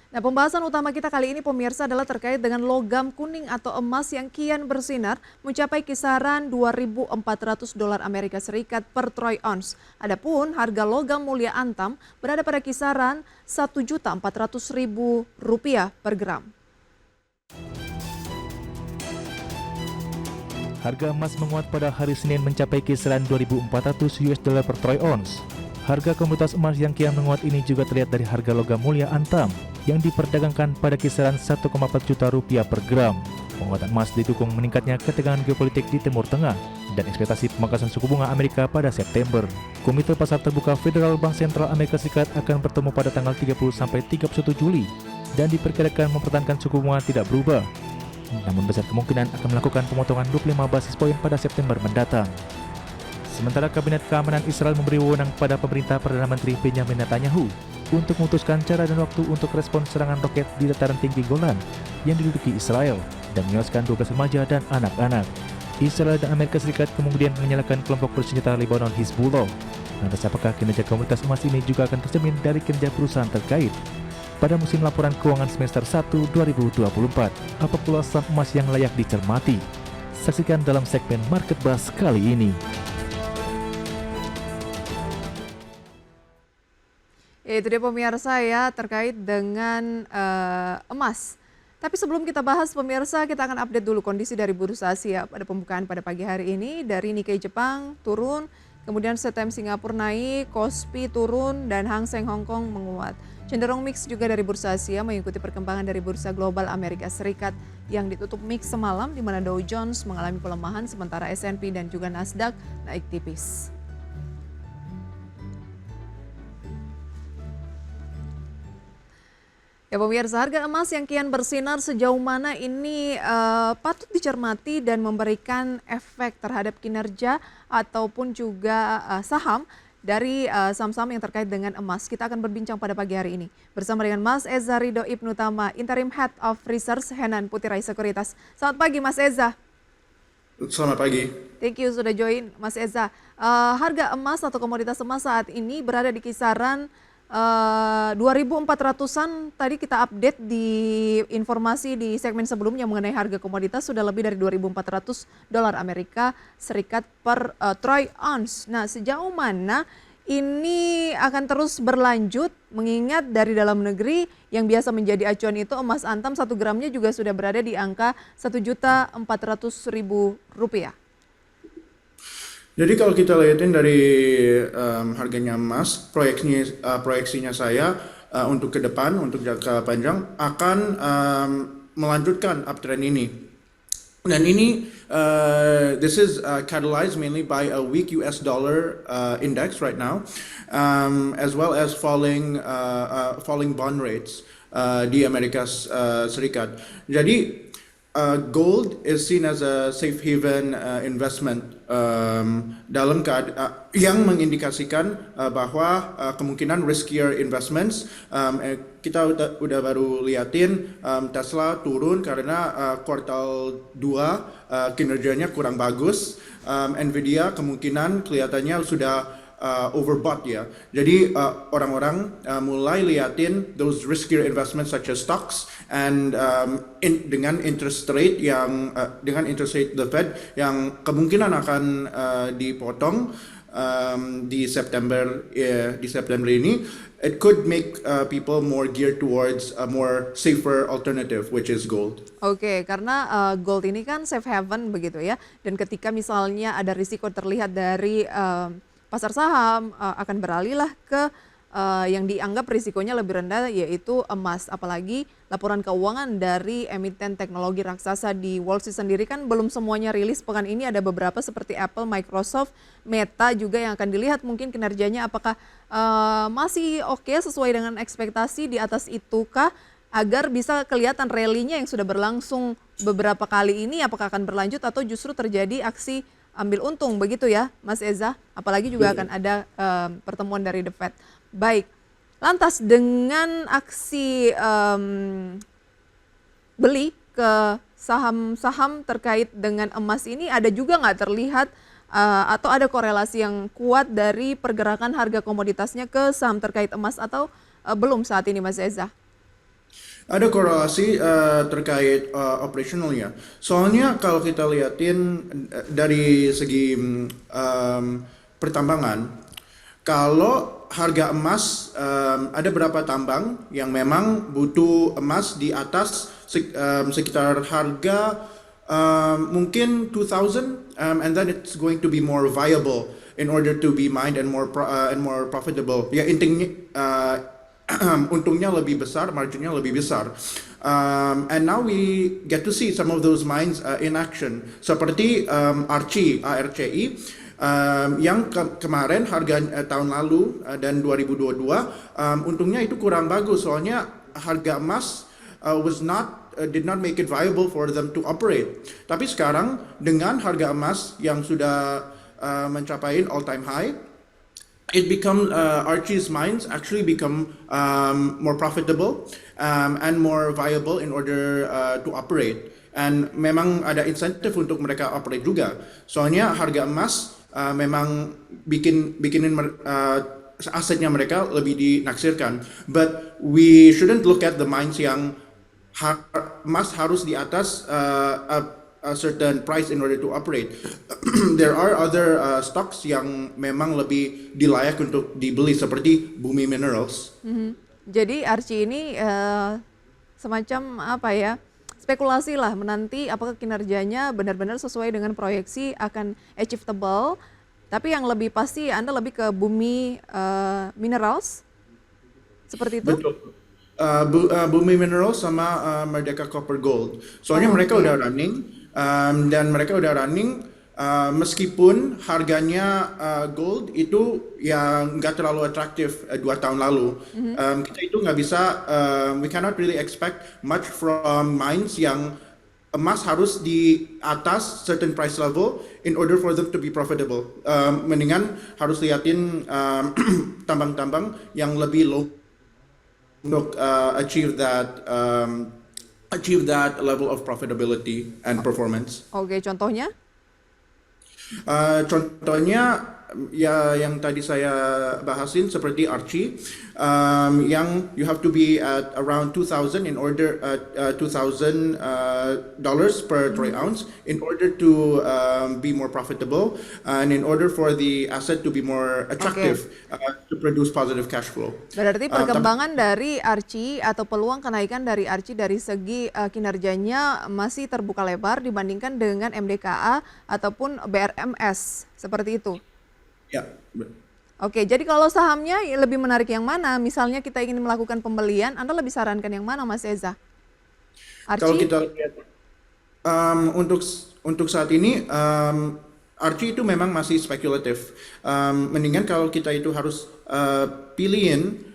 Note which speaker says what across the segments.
Speaker 1: Nah, pembahasan utama kita kali ini pemirsa adalah terkait dengan logam kuning atau emas yang kian bersinar mencapai kisaran 2.400 dolar Amerika Serikat per troy ounce. Adapun harga logam mulia antam berada pada kisaran 1.400.000 rupiah per gram.
Speaker 2: Harga emas menguat pada hari Senin mencapai kisaran 2.400 US dollar per troy ounce. Harga komoditas emas yang kian menguat ini juga terlihat dari harga logam mulia antam yang diperdagangkan pada kisaran 1,4 juta rupiah per gram. Penguatan emas didukung meningkatnya ketegangan geopolitik di Timur Tengah dan ekspektasi pemangkasan suku bunga Amerika pada September. Komite Pasar Terbuka Federal Bank Sentral Amerika Serikat akan bertemu pada tanggal 30 sampai 31 Juli dan diperkirakan mempertahankan suku bunga tidak berubah. Namun besar kemungkinan akan melakukan pemotongan 25 basis poin pada September mendatang. Sementara Kabinet Keamanan Israel memberi wewenang pada pemerintah Perdana Menteri Benjamin Netanyahu untuk memutuskan cara dan waktu untuk respon serangan roket di dataran tinggi Golan yang diduduki Israel dan menewaskan 12 remaja dan anak-anak. Israel dan Amerika Serikat kemudian menyalahkan kelompok bersenjata Lebanon Hizbullah. Lantas apakah kinerja komunitas emas ini juga akan tercermin dari kinerja perusahaan terkait pada musim laporan keuangan semester 1 2024? Apa pula saham emas yang layak dicermati? Saksikan dalam segmen Market Buzz kali ini.
Speaker 1: Ya, itu dia pemirsa ya terkait dengan emas. Tapi sebelum kita bahas pemirsa, kita akan update dulu kondisi dari bursa Asia pada pembukaan pada pagi hari ini. Dari Nikkei Jepang turun, kemudian CTM Singapura naik, Kospi turun, dan Hang Seng Hong Kong menguat. Cenderung mix juga dari bursa Asia mengikuti perkembangan dari bursa global Amerika Serikat yang ditutup mix semalam di mana Dow Jones mengalami pelemahan sementara S&P dan juga Nasdaq naik tipis. Ya pemirsa, harga emas yang kian bersinar sejauh mana ini patut dicermati dan memberikan efek terhadap kinerja ataupun juga saham dari saham-saham yang terkait dengan emas. Kita akan berbincang pada pagi hari ini bersama dengan Mas Eza Ridho Ibnutama, Interim Head of Research Henan Putirai Sekuritas. Selamat pagi Mas Eza.
Speaker 3: Selamat pagi.
Speaker 1: Thank you sudah join Mas Eza. Harga emas atau komoditas emas saat ini berada di kisaran 2.400-an. Tadi kita update di informasi di segmen sebelumnya mengenai harga komoditas sudah lebih dari 2.400 dolar Amerika Serikat per troy ounce. Nah, sejauh mana ini akan terus berlanjut mengingat dari dalam negeri yang biasa menjadi acuan itu emas antam 1 gramnya juga sudah berada di angka 1.400.000 rupiah.
Speaker 3: Jadi kalau kita lihatin dari harganya emas, proyeksinya saya untuk ke depan, untuk jangka panjang akan melanjutkan uptrend ini. Dan ini this is catalyzed mainly by a weak US dollar index right now, as well as falling bond rates di Amerika Serikat. Jadi gold is seen as a safe haven investment dalam yang mengindikasikan bahwa kemungkinan riskier investments. Kita udah baru liatin Tesla turun karena kuartal 2 kinerjanya kurang bagus. Nvidia kemungkinan kelihatannya sudah overbought ya. Jadi orang-orang mulai liatin those riskier investments such as stocks and dengan interest rate the Fed yang kemungkinan akan dipotong di September ini. It could make people more geared towards a more safer alternative, which is gold.
Speaker 1: Oke, karena gold ini kan safe haven begitu ya. Dan ketika misalnya ada risiko terlihat dari pasar saham akan beralihlah ke yang dianggap risikonya lebih rendah yaitu emas. Apalagi laporan keuangan dari emiten teknologi raksasa di Wall Street sendiri kan belum semuanya rilis pekan ini. Ada beberapa seperti Apple, Microsoft, Meta juga yang akan dilihat mungkin kinerjanya apakah masih oke sesuai dengan ekspektasi, di atas itukah, agar bisa kelihatan rally-nya yang sudah berlangsung beberapa kali ini apakah akan berlanjut atau justru terjadi aksi ambil untung begitu ya Mas Eza, apalagi juga akan ada pertemuan dari The Fed. Baik, lantas dengan aksi beli ke saham-saham terkait dengan emas ini ada juga nggak terlihat atau ada korelasi yang kuat dari pergerakan harga komoditasnya ke saham terkait emas atau belum saat ini Mas Eza?
Speaker 3: Ada korelasi terkait operationalnya. Soalnya kalau kita liatin dari segi pertambangan, kalau harga emas ada beberapa tambang yang memang butuh emas di atas sekitar harga mungkin 2000 and then it's going to be more viable in order to be mined and more profitable. Ya intinya untungnya lebih besar, marginnya lebih besar. And now we get to see some of those mines in action. Seperti ARCI, yang kemarin harga tahun lalu dan 2022, untungnya itu kurang bagus. Soalnya harga emas did not make it viable for them to operate. Tapi sekarang dengan harga emas yang sudah mencapai all time high, Archie's mines actually become more profitable and more viable in order to operate. And memang ada insentif untuk mereka operate juga. Soalnya harga emas memang bikinin asetnya mereka lebih dinaksirkan. But we shouldn't look at the mines yang emas harus di atas a certain price in order to operate. There are other stocks yang memang lebih dilayak untuk dibeli seperti Bumi Minerals.
Speaker 1: Jadi Archie ini semacam apa ya, spekulasi lah menanti apakah kinerjanya benar-benar sesuai dengan proyeksi akan achievable. Tapi yang lebih pasti Anda lebih ke Bumi Minerals, seperti itu?
Speaker 3: Betul. Bumi Minerals sama Merdeka Copper Gold. Soalnya mereka udah running dan mereka udah running meskipun harganya gold itu yang nggak terlalu atraktif 2 tahun lalu. Kita itu nggak bisa, we cannot really expect much from mines yang emas harus di atas certain price level in order for them to be profitable. Mendingan harus liatin tambang-tambang yang lebih low untuk achieve that level of profitability and performance.
Speaker 1: Oke, contohnya?
Speaker 3: Contohnya ya yang tadi saya bahasin seperti Archie, yang you have to be at around 2,000 in order $2,000 per troy ounce in order to be more profitable and in order for the asset to be more attractive to produce positive cash flow.
Speaker 1: Berarti perkembangan dari Archie atau peluang kenaikan dari Archie dari segi kinerjanya masih terbuka lebar dibandingkan dengan MDKA ataupun BRMS, seperti itu?
Speaker 3: Ya.
Speaker 1: Oke, jadi kalau sahamnya lebih menarik yang mana? Misalnya kita ingin melakukan pembelian, Anda lebih sarankan yang mana, Mas Eza? Archie?
Speaker 3: Kalau kita lihat untuk saat ini Archie itu memang masih spekulatif. Mendingan kalau kita itu harus pilihin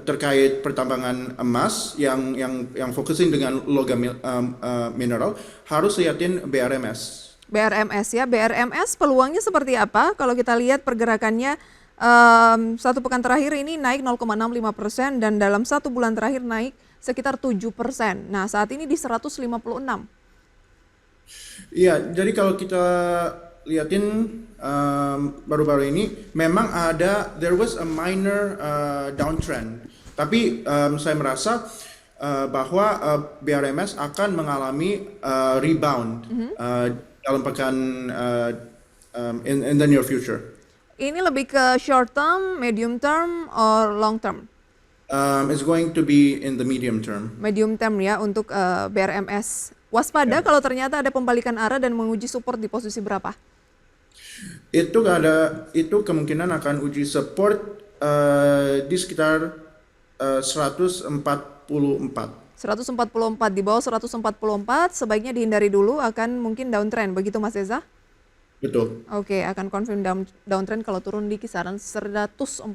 Speaker 3: terkait pertambangan emas yang fokusin dengan logam mineral, harus liatin BRMS.
Speaker 1: BRMS ya, BRMS peluangnya seperti apa? Kalau kita lihat pergerakannya satu pekan terakhir ini naik 0,65% dan dalam 1 bulan terakhir naik sekitar 7%. Nah saat ini di 156.
Speaker 3: Iya, jadi kalau kita liatin baru-baru ini memang there was a minor downtrend. Tapi saya merasa bahwa BRMS akan mengalami rebound dalam pekan in the near future.
Speaker 1: Ini lebih ke short term, medium term, or long term?
Speaker 3: It's going to be in the medium term.
Speaker 1: Medium term ya untuk BRMS. Waspada kalau ternyata ada pembalikan arah dan menguji support di posisi berapa?
Speaker 3: Itu kemungkinan akan uji support di sekitar 144.
Speaker 1: 144, di bawah 144 sebaiknya dihindari dulu, akan mungkin downtrend, begitu Mas Eza?
Speaker 3: Betul.
Speaker 1: Oke, akan confirm downtrend kalau turun di kisaran 144.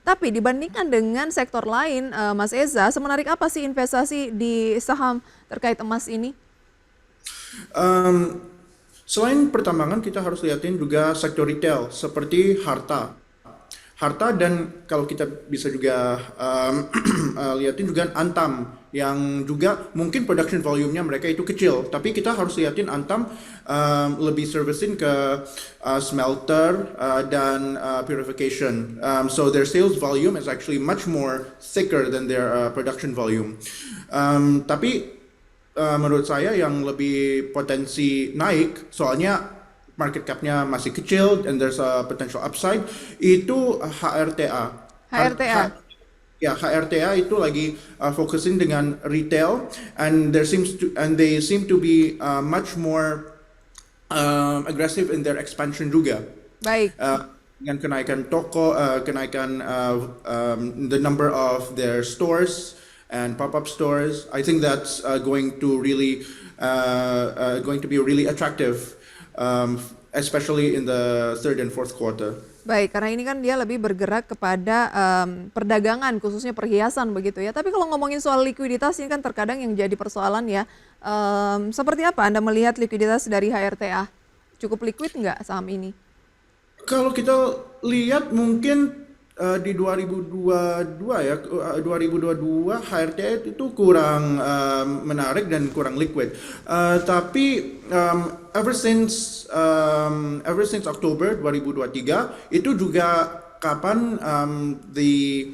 Speaker 1: Tapi dibandingkan dengan sektor lain, Mas Eza, semenarik apa sih investasi di saham terkait emas ini?
Speaker 3: Selain pertambangan, kita harus lihatin juga sektor retail seperti harta harta, dan kalau kita bisa juga lihatin juga Antam yang juga mungkin production volume-nya mereka itu kecil, tapi kita harus lihatin Antam lebih servicing ke smelter dan purification. So their sales volume is actually much more thicker than their production volume. Tapi menurut saya yang lebih potensi naik, soalnya market cap-nya masih kecil and there's a potential upside, itu HRTA.
Speaker 1: HRTA.
Speaker 3: Ya, HRTA itu lagi focusing dengan retail, and they seem to be much more aggressive in their expansion juga.
Speaker 1: Baik.
Speaker 3: Dengan kenaikan toko, kenaikan the number of their stores and pop-up stores. I think that's going to be really attractive, especially in the third and fourth quarter.
Speaker 1: Baik, karena ini kan dia lebih bergerak kepada perdagangan, khususnya perhiasan begitu ya. Tapi kalau ngomongin soal likuiditas ini kan terkadang yang jadi persoalan ya. Seperti apa Anda melihat likuiditas dari HRTA? Cukup liquid nggak saham ini?
Speaker 3: Kalau kita lihat mungkin di 2022 ya, 2022 HRTA itu kurang menarik dan kurang liquid. Tapi ever since Oktober 2023 itu juga kapan the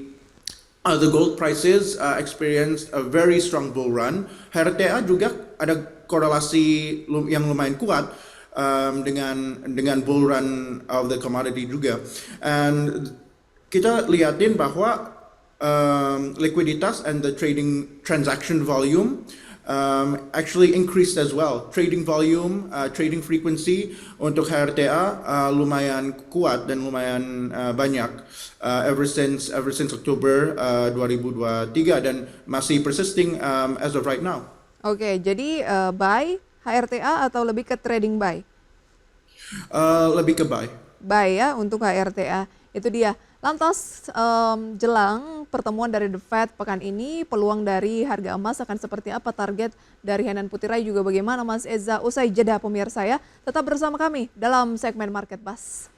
Speaker 3: gold prices experienced a very strong bull run. HRTA juga ada korelasi yang lumayan kuat dengan bull run of the commodity juga. And kita lihatin bahwa likuiditas and the trading transaction volume actually increased as well. Trading volume, trading frequency untuk HRTA lumayan kuat dan lumayan banyak ever since Oktober 2023 dan masih persisting as of right now.
Speaker 1: Oke, jadi buy HRTA atau lebih ke trading buy?
Speaker 3: Lebih ke buy.
Speaker 1: Buy ya untuk HRTA. Itu dia. Lantas jelang pertemuan dari The Fed pekan ini, peluang dari harga emas akan seperti apa, target dari Henan Putirai juga bagaimana Mas Eza? Usai jeda pemirsa ya, tetap bersama kami dalam segmen Market Buzz.